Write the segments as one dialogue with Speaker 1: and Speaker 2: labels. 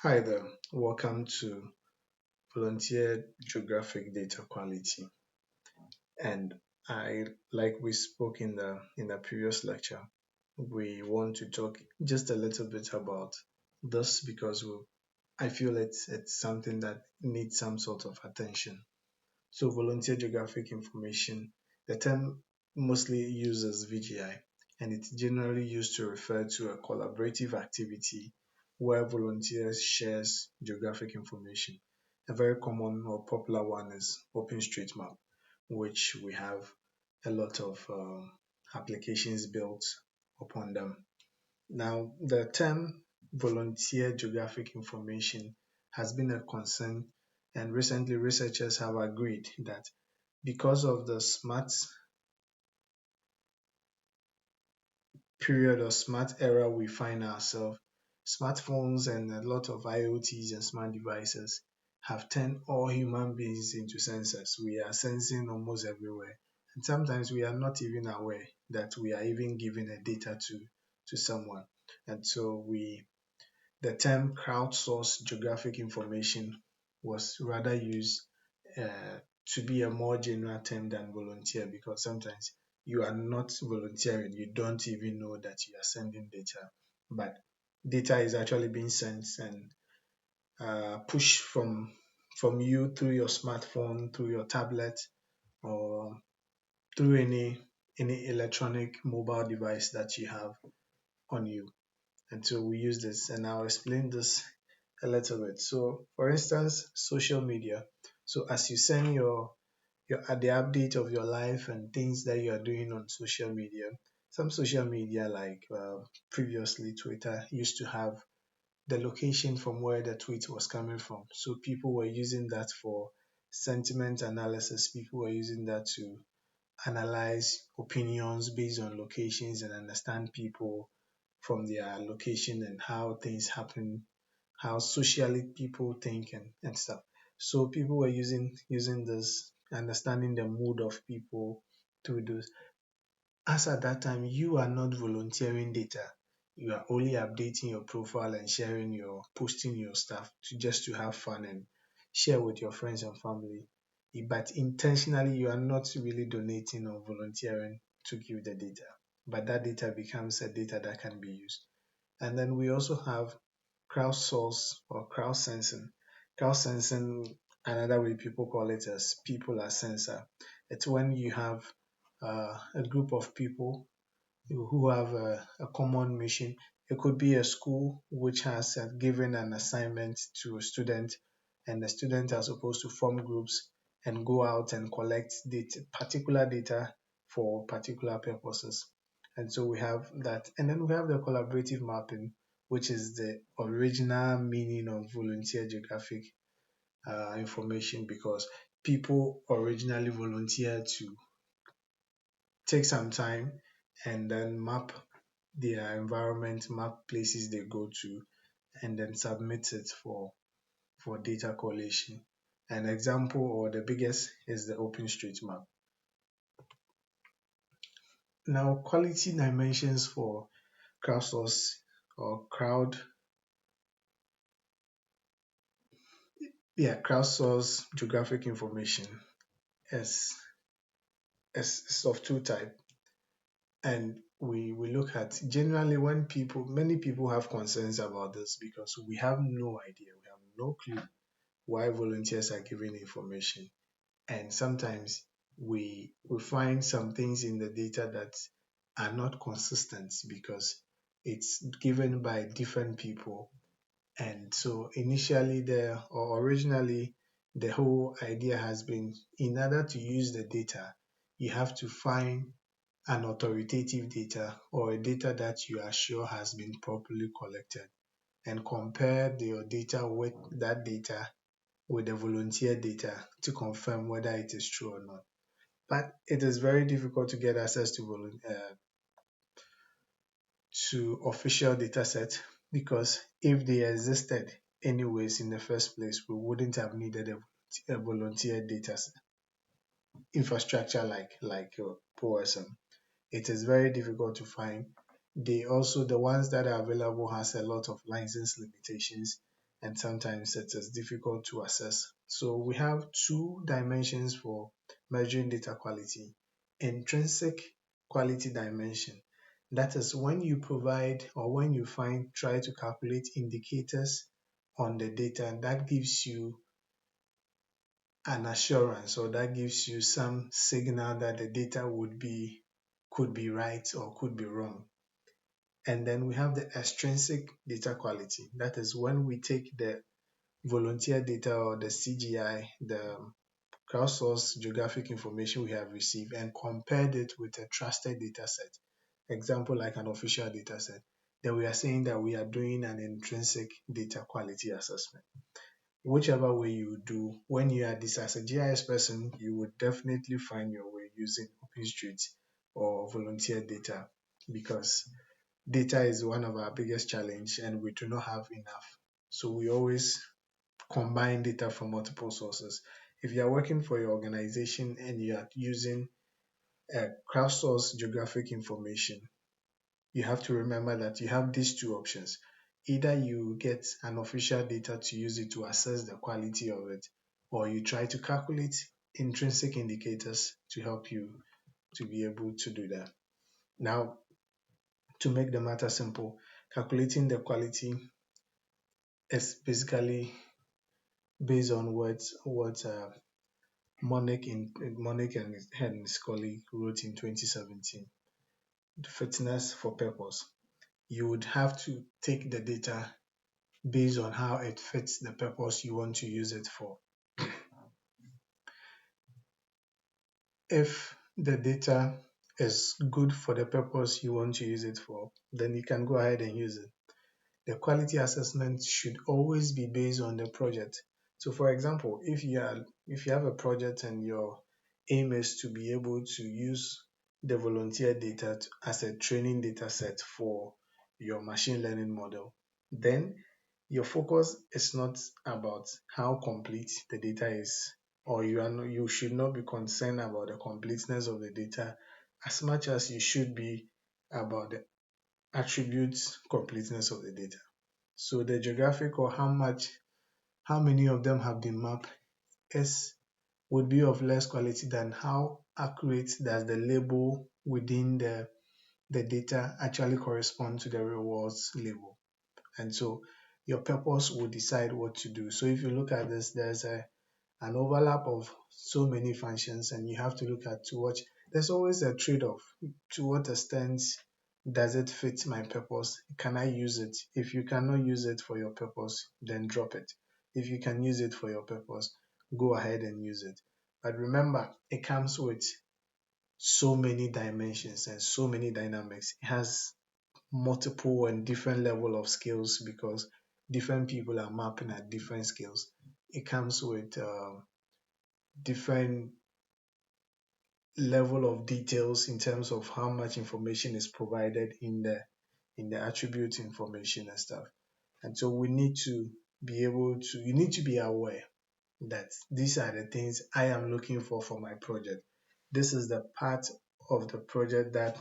Speaker 1: Hi there, welcome to Volunteer Geographic Data Quality. And like we spoke in the previous lecture, we want to talk just a little bit about this because I feel it's something that needs some sort of attention. So volunteer geographic information, the term mostly uses VGI, and it's generally used to refer to a collaborative activity where volunteers shares geographic information. A very common or popular one is OpenStreetMap, which we have a lot of applications built upon them. Now, the term volunteer geographic information has been a concern, and recently researchers have agreed that because of the smart period or smart era we find ourselves, smartphones and a lot of IoTs and smart devices have turned all human beings into sensors. We are sensing almost everywhere. And sometimes we are not even aware that we are even giving a data to someone. And so the term crowdsourced geographic information was rather used to be a more general term than volunteer because sometimes you are not volunteering, you don't even know that you are sending data, but data is actually being sent and pushed from you through your smartphone, through your tablet, or through any electronic mobile device that you have on you. And so we use this, and I'll explain this a little bit. So, for instance, social media. So, as you send your the update of your life and things that you are doing on social media, some social media like previously Twitter used to have the location from where the tweet was coming from. So people were using that for sentiment analysis. People were using that to analyze opinions based on locations and understand people from their location and how things happen, how socially people think and stuff. So people were using this, understanding the mood of people through those. As at that time, you are not volunteering data. You are only updating your profile and posting your stuff to have fun and share with your friends and family. But intentionally, you are not really donating or volunteering to give the data. But that data becomes a data that can be used. And then we also have crowdsource or crowd sensing. Crowd sensing, another way people call it as people as sensor. It's when you have a group of people who have a common mission. It could be a school which has given an assignment to a student, and the students are supposed to form groups and go out and collect particular data for particular purposes. And so we have that. And then we have the collaborative mapping, which is the original meaning of volunteer geographic information because people originally volunteered to take some time and then map their environment, map places they go to, and then submit it for data collation. An example or the biggest is the OpenStreetMap. Now, quality dimensions for crowdsource or crowdsource geographic information is, is of two types. And we look at generally when many people have concerns about this because we have no idea, we have no clue why volunteers are giving information. And sometimes we find some things in the data that are not consistent because it's given by different people. And so initially or originally the whole idea has been in order to use the data, you have to find an authoritative data or a data that you are sure has been properly collected and compare your data with that data with the volunteer data to confirm whether it is true or not. But it is very difficult to get access to official data sets because if they existed anyways in the first place, we wouldn't have needed a volunteer data infrastructure like POSM. It is very difficult to find. The ones that are available has a lot of license limitations, and sometimes it is difficult to assess. So we have two dimensions for measuring data quality. Intrinsic quality dimension. That is when you provide or when you try to calculate indicators on the data that gives you an assurance, or that gives you some signal that the data could be right or could be wrong. And then we have the extrinsic data quality. That is when we take the volunteer data or the CGI, the crowdsourced geographic information we have received, and compared it with a trusted data set, example like an official data set, then we are saying that we are doing an intrinsic data quality assessment. Whichever way you do, when you are this as a GIS person, you would definitely find your way using OpenStreet or volunteer data, because data is one of our biggest challenge and we do not have enough. So we always combine data from multiple sources. If you are working for your organization and you are using crowdsourced geographic information, you have to remember that you have these two options. Either you get an official data to use it to assess the quality of it, or you try to calculate intrinsic indicators to help you to be able to do that. Now, to make the matter simple, calculating the quality is basically based on what Monick and his colleague wrote in 2017. The fitness for purpose. You would have to take the data based on how it fits the purpose you want to use it for. If the data is good for the purpose you want to use it for, then you can go ahead and use it. The quality assessment should always be based on the project. So for example, if you have a project and your aim is to be able to use the volunteer data as a training data set for your machine learning model, then your focus is not about how complete the data is, or you should not be concerned about the completeness of the data as much as you should be about the attributes completeness of the data. So the geographic, or how many of them have been mapped, is would be of less quality than how accurate does the label within the data actually correspond to the real world's label. And so your purpose will decide what to do. So if you look at this, there's an overlap of so many functions, and you have to look at to what there's always a trade-off. To what extent does it fit my purpose? Can I use it? If you cannot use it for your purpose, then drop it. If you can use it for your purpose, go ahead and use it. But remember, it comes with so many dimensions and so many dynamics. It has multiple and different level of skills, because different people are mapping at different skills. It comes with different level of details in terms of how much information is provided in the attribute information and stuff. And so we need to be able to you need to be aware that these are the things I am looking for my project. This is the part of the project that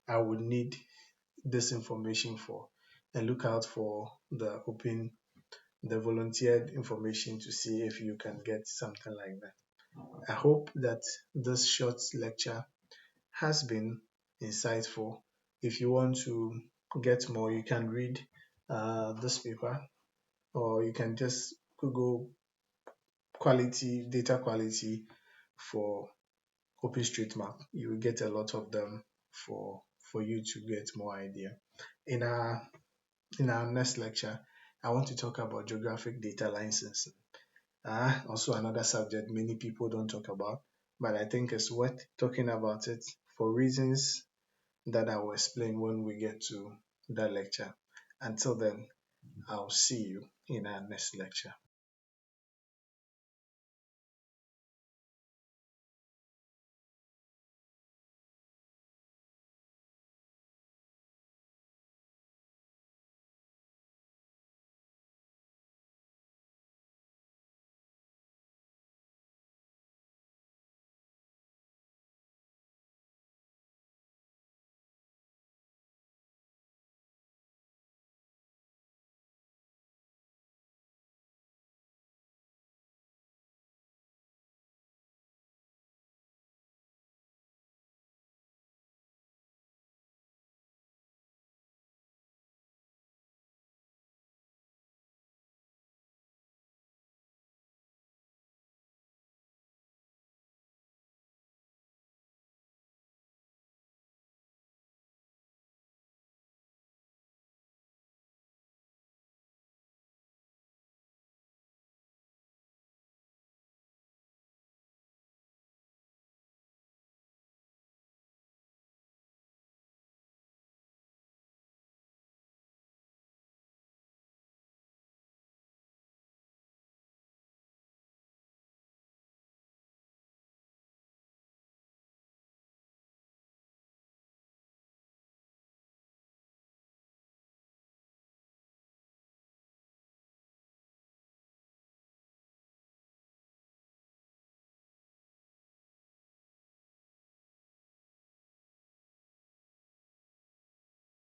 Speaker 1: I would need this information for, and look out for the volunteered information to see if you can get something like that. I hope that this short lecture has been insightful. If you want to get more, you can read this paper, or you can just Google data quality for OpenStreetMap. You will get a lot of them for you to get more idea. In our next lecture, I want to talk about geographic data licensing. Also another subject many people don't talk about, but I think it's worth talking about it for reasons that I will explain when we get to that lecture. Until then, I'll see you in our next lecture.